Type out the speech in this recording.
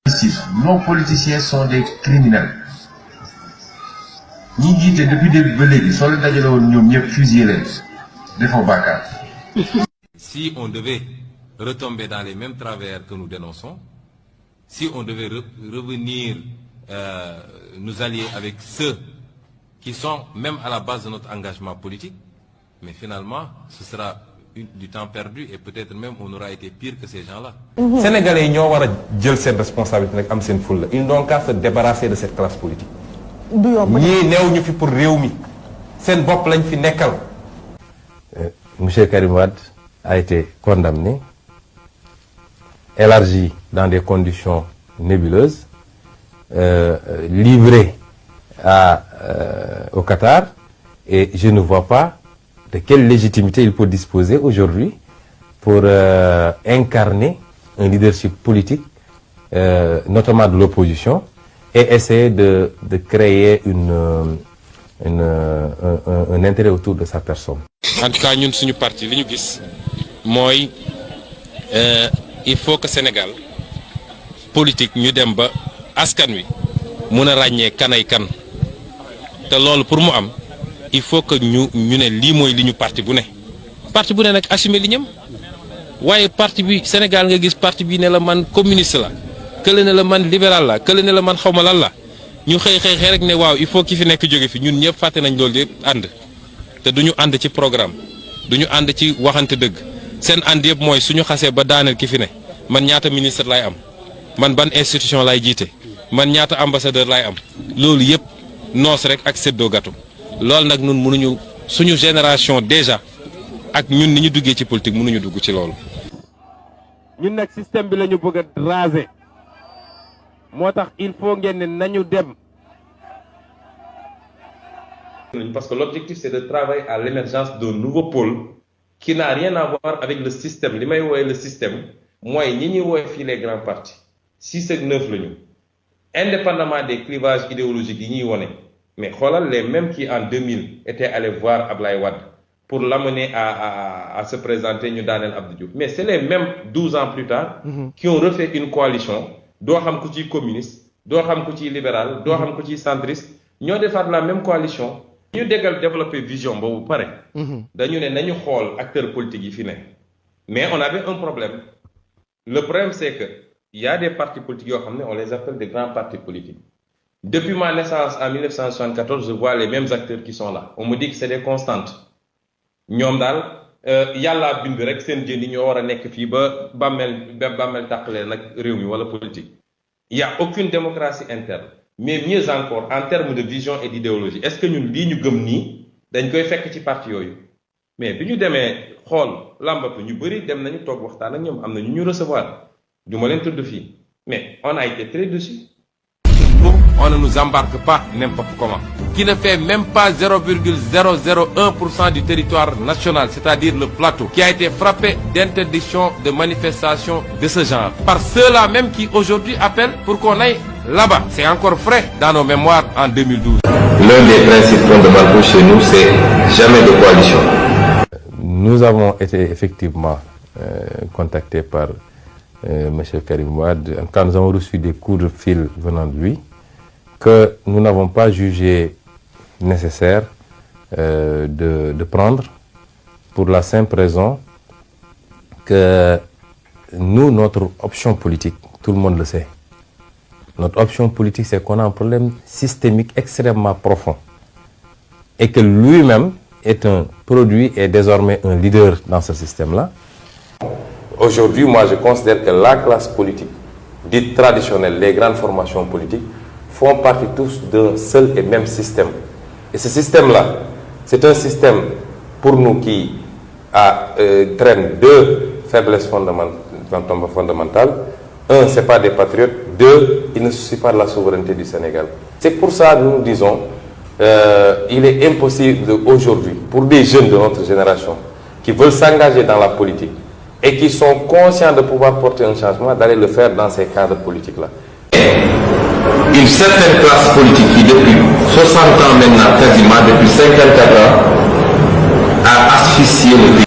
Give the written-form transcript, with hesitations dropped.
Nos politiciens sont des criminels. Ñi jiite depuis début ba léegi soo leen dajale woon ñoom ñëpp fusillé leen defoo bàkkaar. Si on devait retomber dans les mêmes travers que nous dénonçons, si on devait revenir nous allier avec ceux qui sont même à la base de notre engagement politique, mais finalement ce sera du temps perdu et peut-être même on aura été pire que ces gens-là. Sénégalais ñoo war a jël seen responsabilité nag am seen fulla. Ils n'ont qu'à se débarrasser de cette classe politique. ñii neew ñu fi pour réew mi seen bopp lañ fi nekkal. Monsieur Karim Wade a été condamné, élargi dans des conditions nébuleuses, livré au Qatar, et je ne vois pas de quelle légitimité il peut disposer aujourd'hui pour incarner un leadership politique, notamment de l'opposition, et essayer de créer un intérêt autour de sa personne. En tout cas ñun suñu parti li ñu gis mooy il faut que Sénégal politique ñu dem ba askan wi mun a ràññee kanay kan te loolu pour mu am il faut que ñu ne lii mooy li ñu parti bu ne nag assumer li ñam waaye parti bi Sénégal nga gis parti bi ne la man communiste la kële ne la man libéral la kële ne la man xawma lan la ñu xëy rek ne waaw il faut ki fi nekk jóge fi ñun ñëpp fàtte nañ loolu yëpp ànd te duñu ànd ci programme duñu ànd ci waxante dëgg seen ànd yëpp mooy suñu xasee ba daaneel ki fi ne man ñaata ministre lay am man ban institution lay jiite man ñaata ambassadeur lay am loolu yëpp noos rek ak séddoo gâteau loolu nag ñun mënuñu suñu génération déjà ak ñun ni ñu duggee ci politique mënuñu dugg ci loolu. ñun nag système bi la ñu bëgg a raser moo tax il faut ngeen ne nañu dem. Parce que l'objectif c'est de travailler à l'émergence d'un nouveau pôle qui n'a rien à voir avec le système. Li may wooye le système mooy ñi ñuy wooye fii les grands partis 6 ak 9 la ñu indépendamment des clivages idéologiques yi ñuy wone mais xoolal les mêmes qui en 2000 étaient allés voir Ablaye Wade pour l'amener à se présenter ñu daaneel Abdou Diouf mais c'est les mêmes 12 ans plus tard qui ont refait une coalition doo xam ku ciy communiste doo xam ku ciy libéral doo xam ku ciy centriste ñoo defaat la même coalition ñu déggal développer vision boobu pare dañu ne nañu xool acteurs politiques yi fi ne mais on avait un problème le problème c'est que il y a des partis politiques yoo xam ne on les appelle des grands partis politiques depuis ma naissance en 1974 je vois les mêmes acteurs qui sont là on me dit que c'est des constantes ñoom daal yàllaa bind rek seen jën yi ñoo war a nekk fii ba bàmmeel tàqalee nag réew mi wala politique il y a aucune démocratie interne mais mieux encore en termes de vision et d'idéologie est-ce que ñun lii ñu gëm nii dañ koy fekk ci parti yooyu mais bi ñu demee xool làmbatu ñu bëri dem nañu toog waxtaan ak ñoom am na ñu recevoir du ma leen tudd fii mais on a été très déçus. On ne nous embarque pas n'importe comment, qui ne fait même pas 0,001% du territoire national, c'est-à-dire le plateau, qui a été frappé d'interdiction de manifestations de ce genre, par ceux-là même qui aujourd'hui appellent pour qu'on aille là-bas. C'est encore frais dans nos mémoires en 2012. L'un des principes fondamentaux chez nous, c'est jamais de coalition. Nous avons été effectivement contactés par M. Karim Wade. Quand nous avons reçu des coups de fil venant de lui, que nous n'avons pas jugé nécessaire de prendre pour la simple raison que nous, notre option politique, tout le monde le sait, notre option politique, c'est qu'on a un problème systémique extrêmement profond et que lui-même est un produit et désormais un leader dans ce système-là. Aujourd'hui, moi, je considère que la classe politique, dite traditionnelle, les grandes formations politiques, font partie tous d'un seul et même système. Et ce système-là, c'est un système pour nous qui traîne deux faiblesses fondamentales. Un, ce n'est pas des patriotes. Deux, il ne suffit pas de la souveraineté du Sénégal. C'est pour ça que nous disons, il est impossible aujourd'hui, pour des jeunes de notre génération, qui veulent s'engager dans la politique et qui sont conscients de pouvoir porter un changement, d'aller le faire dans ces cadres politiques-là. Une certaine classe politique qui depuis 60 ans maintenant, quasiment depuis 54 ans, a asphyxié le pays.